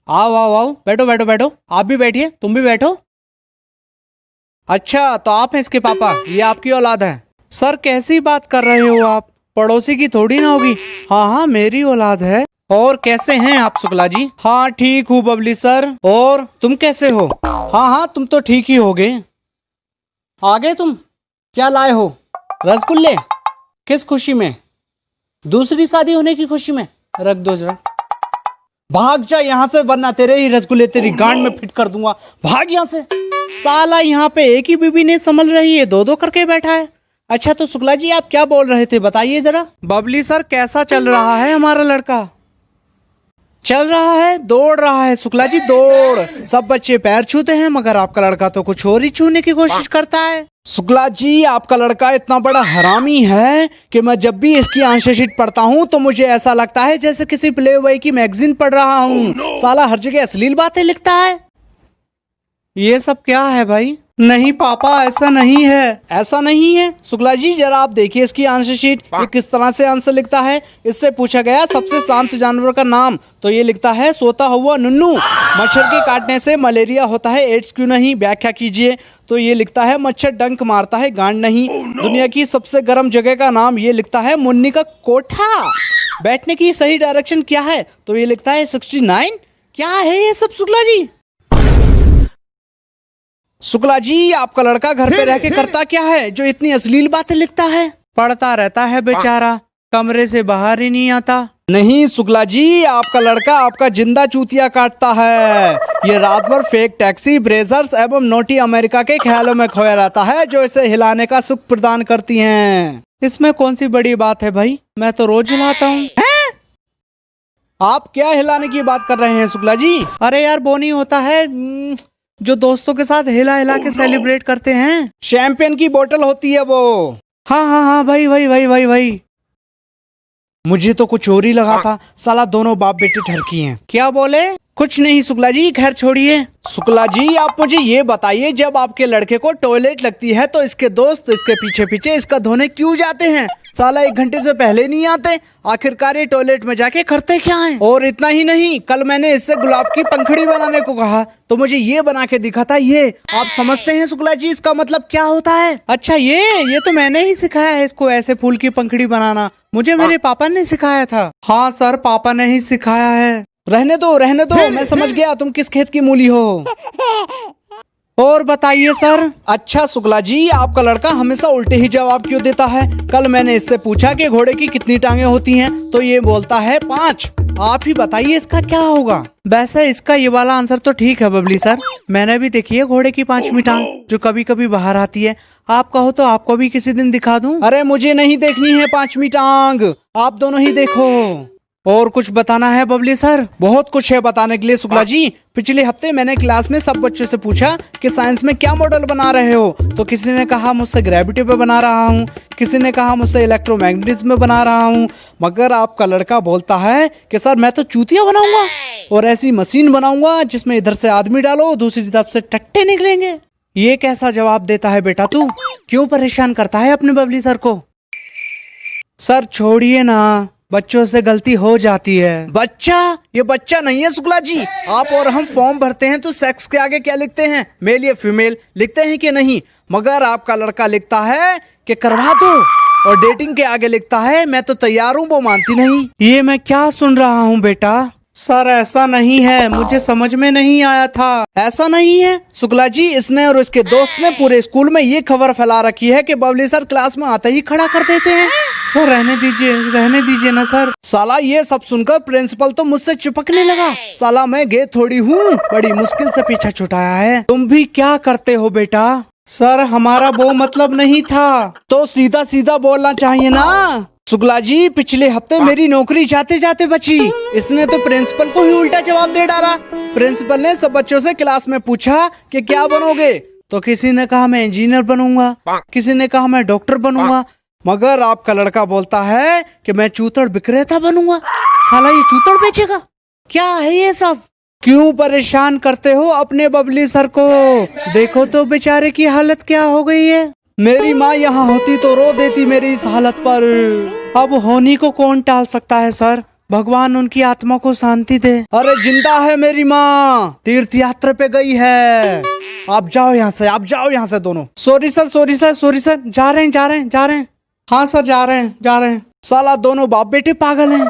आओ आओ आओ, बैठो बैठो बैठो, आप भी बैठिए, तुम भी बैठो। अच्छा, तो आप हैं इसके पापा, ये आपकी औलाद है। सर कैसी बात कर रहे हो आप, पड़ोसी की थोड़ी ना होगी। हाँ हाँ, मेरी औलाद है। और कैसे हैं आप शुक्ला जी? हाँ ठीक हूँ बबली सर, और तुम कैसे हो? हाँ हाँ, तुम तो ठीक ही होगे। आ गए तुम? क्या लाए हो? रसगुल्ले? किस खुशी में? दूसरी शादी होने की खुशी में? रख दो जरा। भाग जा यहाँ से, वरना तेरे ही रसगुल्ले तेरी गांड में फिट कर दूंगा। भाग यहाँ से। साला यहाँ पे एक ही बीबी नहीं संभल रही है, दो दो करके बैठा है। अच्छा तो शुक्ला जी आप क्या बोल रहे थे, बताइए जरा। बबली सर कैसा चल रहा है हमारा लड़का? चल रहा है, दौड़ रहा है शुक्ला जी, दौड़। सब बच्चे पैर छूते हैं मगर आपका लड़का तो कुछ और ही छूने की कोशिश करता है। शुक्ला जी आपका लड़का इतना बड़ा हरामी है कि मैं जब भी इसकी आंसर शीट पढ़ता हूँ तो मुझे ऐसा लगता है जैसे किसी प्लेबॉय की मैगजीन पढ़ रहा हूँ। साला हर जगह अश्लील बातें लिखता है। ये सब क्या है भाई? नहीं पापा, ऐसा नहीं है, ऐसा नहीं है। शुक्ला जी जरा आप देखिए इसकी आंसर शीट, ये किस तरह से आंसर लिखता है। इससे पूछा गया सबसे शांत जानवर का नाम, तो ये लिखता है सोता हुआ नुन्नू। मच्छर के काटने से मलेरिया होता है, एड्स क्यों नहीं, व्याख्या कीजिए। तो ये लिखता है मच्छर डंक मारता है, गांड नहीं। दुनिया की सबसे गर्म जगह का नाम, ये लिखता है मुन्नी का कोठा। बैठने की सही डायरेक्शन क्या है, तो ये लिखता है 69। क्या है ये सब शुक्ला जी? शुक्ला जी आपका लड़का घर पे रह के करता क्या है जो इतनी अश्लील बातें लिखता है? पढ़ता रहता है बेचारा, कमरे से बाहर ही नहीं आता। नहीं शुक्ला जी, आपका लड़का आपका जिंदा चूतिया काटता है। ये रात भर फेक टैक्सी, ब्रेजर्स एवं नोटी अमेरिका के ख्यालों में खोया रहता है जो इसे हिलाने का सुख प्रदान करती हैं। इसमें कौन सी बड़ी बात है भाई, मैं तो रोज हिलाता हूँ। आप क्या हिलाने की बात कर रहे हैं शुक्ला जी? अरे यार वो नहीं होता है जो दोस्तों के साथ हिला हिला के सेलिब्रेट करते हैं, शैंपेन की बोतल होती है वो। हाँ हाँ हाँ भाई भाई भाई भाई भाई, मुझे तो कुछ और ही लगा था। साला दोनों बाप बेटे ठरकी हैं। क्या बोले? कुछ नहीं शुक्ला जी, खैर छोड़िए। शुक्ला जी आप मुझे ये बताइए, जब आपके लड़के को टॉयलेट लगती है तो इसके दोस्त इसके पीछे पीछे इसका धोने क्यों जाते हैं? साला 1 घंटे से पहले नहीं आते, आखिरकार ये टॉयलेट में जाके करते क्या हैं? और इतना ही नहीं, कल मैंने इससे गुलाब की पंखड़ी बनाने को कहा तो मुझे ये बना के दिखा था। ये आप समझते हैं शुक्ला जी इसका मतलब क्या होता है? अच्छा ये तो मैंने ही सिखाया है इसको ऐसे फूल की पंखड़ी बनाना, मुझे मेरे पापा ने सिखाया था। हाँ सर, पापा ने ही सिखाया है। रहने दो मैं समझ गया तुम किस खेत की मूली हो। और बताइए सर। अच्छा शुक्ला जी आपका लड़का हमेशा उल्टे ही जवाब क्यों देता है? कल मैंने इससे पूछा कि घोड़े की कितनी टांगे होती हैं, तो ये बोलता है 5। आप ही बताइए इसका क्या होगा? वैसे इसका ये वाला आंसर तो ठीक है बबली सर, मैंने भी देखी है घोड़े की 5वीं टांग जो कभी कभी बाहर आती है। आप कहो तो आपको भी किसी दिन दिखा दूं। अरे मुझे नहीं देखनी है 5वीं टांग, आप दोनों ही देखो। और कुछ बताना है बबली सर? बहुत कुछ है बताने के लिए शुक्ला जी। पिछले हफ्ते मैंने क्लास में सब बच्चों से पूछा कि साइंस में क्या मॉडल बना रहे हो, तो किसी ने कहा मुझसे ग्रेविटी पे बना रहा हूँ, किसी ने कहा मुझसे इलेक्ट्रोमैग्नेटिज्म में बना रहा हूँ, मगर आपका लड़का बोलता है कि सर मैं तो चूतिया बनाऊंगा और ऐसी मशीन बनाऊंगा जिसमें इधर से आदमी डालो दूसरी तरफ से टट्टे निकलेंगे। ये कैसा जवाब देता है बेटा तू? क्यों परेशान करता है अपने बबली सर को? सर छोड़िए ना, बच्चों से गलती हो जाती है। बच्चा? ये बच्चा नहीं है शुक्ला जी। आप और हम फॉर्म भरते हैं तो सेक्स के आगे क्या लिखते हैं, मेल या फीमेल लिखते हैं कि नहीं? मगर आपका लड़का लिखता है कि करवा दो, और डेटिंग के आगे लिखता है मैं तो तैयार हूँ, वो मानती नहीं। ये मैं क्या सुन रहा हूँ बेटा? सर ऐसा नहीं है, मुझे समझ में नहीं आया था। ऐसा नहीं है शुक्ला जी, इसने और इसके दोस्त ने पूरे स्कूल में ये खबर फैला रखी है कि बबली सर क्लास में आते ही खड़ा कर देते हैं। सर रहने दीजिए ना सर। साला ये सब सुनकर प्रिंसिपल तो मुझसे चिपकने लगा। साला मैं गे थोड़ी हूँ, बड़ी मुश्किल से पीछा छुटाया है। तुम भी क्या करते हो बेटा? सर हमारा वो मतलब नहीं था। तो सीधा सीधा बोलना चाहिए ना शुक्ला जी। पिछले हफ्ते मेरी नौकरी जाते जाते बची, इसने तो प्रिंसिपल को ही उल्टा जवाब दे डाला। प्रिंसिपल ने सब बच्चों से क्लास में पूछा कि क्या बनोगे, तो किसी ने कहा मैं इंजीनियर बनूंगा, किसी ने कहा मैं डॉक्टर बनूंगा, मगर आपका लड़का बोलता है कि मैं चूतड़ विक्रेता बनूंगा। साला ये चूतड़ बेचेगा? क्या है ये सब? क्यों परेशान करते हो अपने बबली सर को? देखो तो बेचारे की हालत क्या हो गई है। मेरी माँ यहाँ होती तो रो देती मेरी इस हालत पर। अब होनी को कौन टाल सकता है सर, भगवान उनकी आत्मा को शांति दे। अरे जिंदा है मेरी माँ, तीर्थ यात्रा पे गई है। आप जाओ यहाँ से, आप जाओ यहाँ से दोनों। Sorry sir, sorry sir, sorry sir. जा रहे हैं, जा रहे हैं, जा रहे हैं। हाँ सर, जा रहे हैं, जा रहे हैं। साला दोनों बाप बेटे पागल हैं।